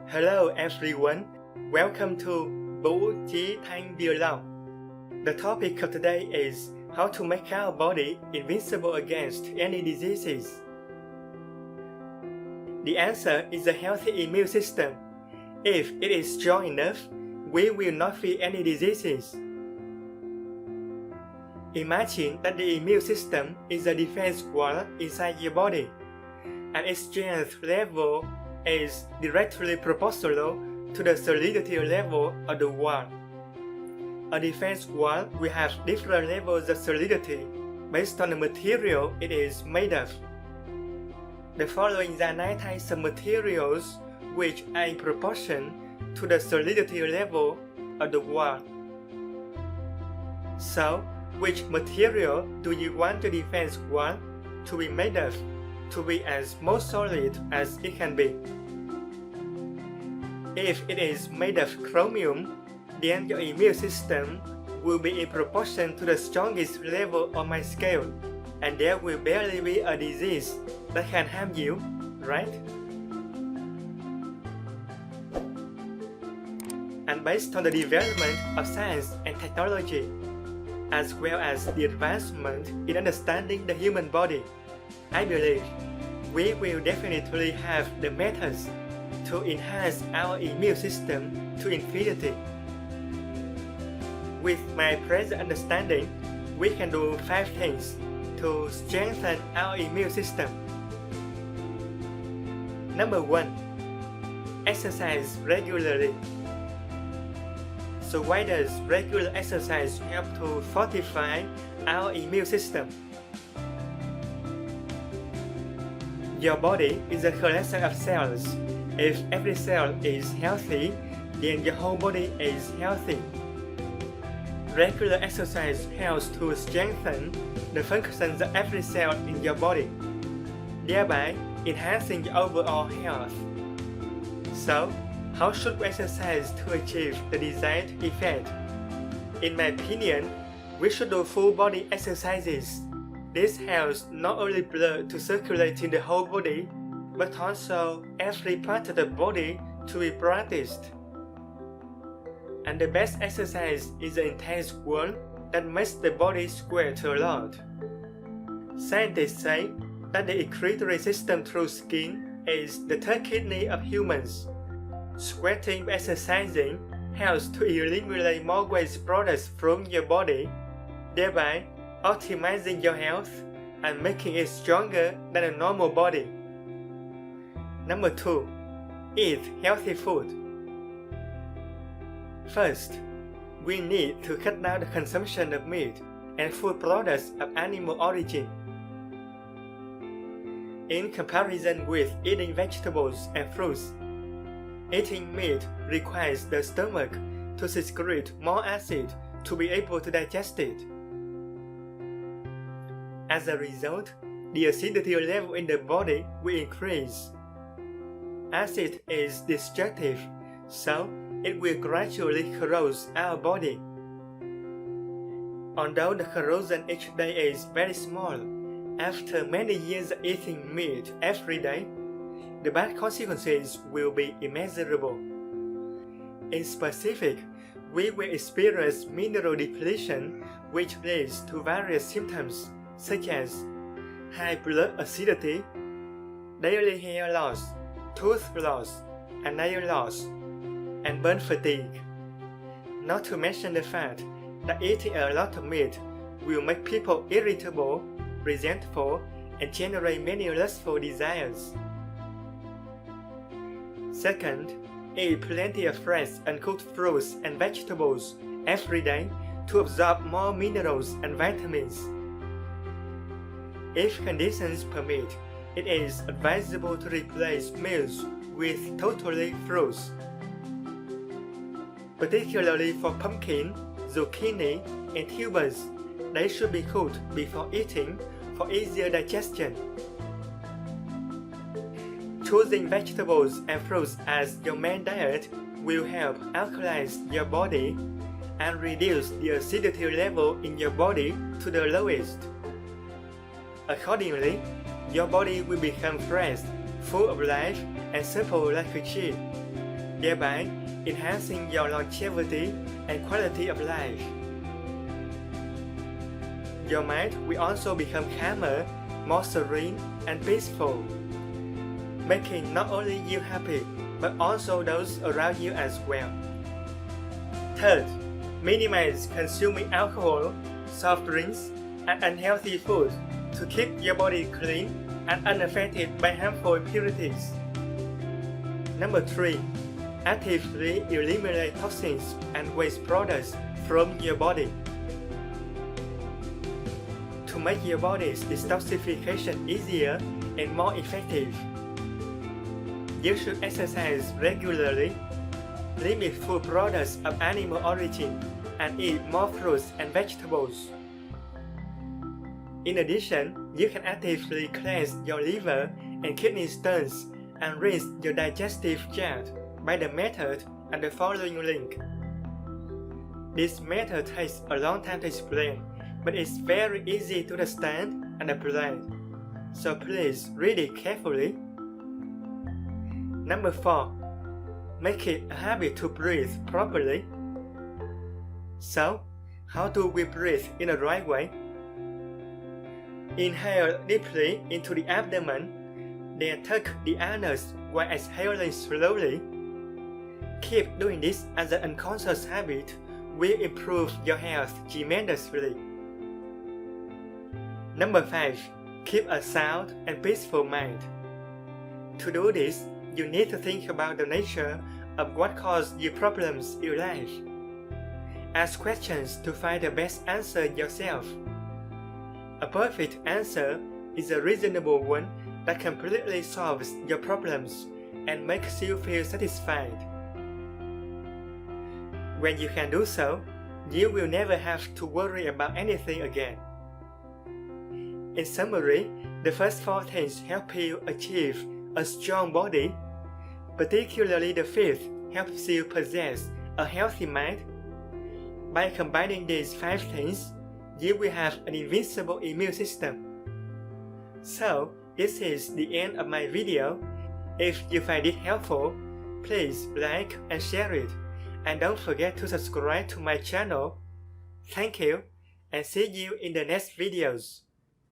Hello everyone, welcome to Chí Thanh Vlog. The topic of today is how to make our body invincible against any diseases. The answer is a healthy immune system. If it is strong enough, we will not feel any diseases. Imagine that the immune system is a defense wall inside your body, and its strength level is directly proportional to the solidity level of the wall. A defense wall will have different levels of solidity based on the material it is made of. The following are 9 types of materials which are in proportion to the solidity level of the wall. So, which material do you want your defense wall to be made of to be as most solid as it can be? If it is made of chromium, then your immune system will be in proportion to the strongest level on my scale, and there will barely be a disease that can harm you, right? And based on the development of science and technology, as well as the advancement in understanding the human body, I believe we will definitely have the methods to enhance our immune system to infinity. With my present understanding, we can do 5 things to strengthen our immune system. Number 1. Exercise regularly. So why does regular exercise help to fortify our immune system? Your body is a collection of cells. If every cell is healthy, then your whole body is healthy. Regular exercise helps to strengthen the functions of every cell in your body, thereby enhancing your overall health. So, how should we exercise to achieve the desired effect? In my opinion, we should do full body exercises. This helps not only blood to circulate in the whole body, but also every part of the body to be practiced. And the best exercise is an intense one that makes the body sweat a lot. Scientists say that the excretory system through skin is the third kidney of humans. Sweating by exercising helps to eliminate more waste products from your body, thereby optimizing your health and making it stronger than a normal body. Number 2. Eat healthy food. First, we need to cut down the consumption of meat and food products of animal origin. In comparison with eating vegetables and fruits, eating meat requires the stomach to secrete more acid to be able to digest it. As a result, the acidity level in the body will increase. Acid is destructive, so it will gradually corrode our body. Although the corrosion each day is very small, after many years of eating meat every day, the bad consequences will be immeasurable. In specific, we will experience mineral depletion, which leads to various symptoms such as high blood acidity, daily hair loss, tooth loss, and nail loss, and burn fatigue. Not to mention the fact that eating a lot of meat will make people irritable, resentful, and generate many lustful desires. Second, eat plenty of fresh and cooked fruits and vegetables every day to absorb more minerals and vitamins. If conditions permit, it is advisable to replace meals with totally fruits. Particularly for pumpkin, zucchini, and tubers, they should be cooked before eating for easier digestion. Choosing vegetables and fruits as your main diet will help alkalize your body and reduce the acidity level in your body to the lowest. Accordingly, your body will become fresh, full of life, and supple like a tree. thereby enhancing your longevity and quality of life. Your mind will also become calmer, more serene, and peaceful, making not only you happy, but also those around you as well. Third, minimize consuming alcohol, soft drinks, and unhealthy food to keep your body clean and unaffected by harmful impurities. Number 3. Actively eliminate toxins and waste products from your body. To make your body's detoxification easier and more effective, you should exercise regularly, limit food products of animal origin, and eat more fruits and vegetables. In addition, you can actively cleanse your liver and kidney stones and rinse your digestive tract by the method and the following link. This method takes a long time to explain, but it's very easy to understand and apply, so please read it carefully. Number 4. Make it a habit to breathe properly. So, how do we breathe in the right way? Inhale deeply into the abdomen, then tuck the anus while exhaling slowly. Keep doing this as an unconscious habit will improve your health tremendously. Number 5. Keep a sound and peaceful mind. To do this, you need to think about the nature of what caused you problems in life. Ask questions to find the best answer yourself. A perfect answer is a reasonable one that completely solves your problems and makes you feel satisfied. When you can do so, you will never have to worry about anything again. In summary, the first 4 things help you achieve a strong body, particularly the 5th helps you possess a healthy mind. By combining these 5 things, you will have an invincible immune system. So, this is the end of my video. If you find it helpful, please like and share it. And don't forget to subscribe to my channel. Thank you, and see you in the next videos.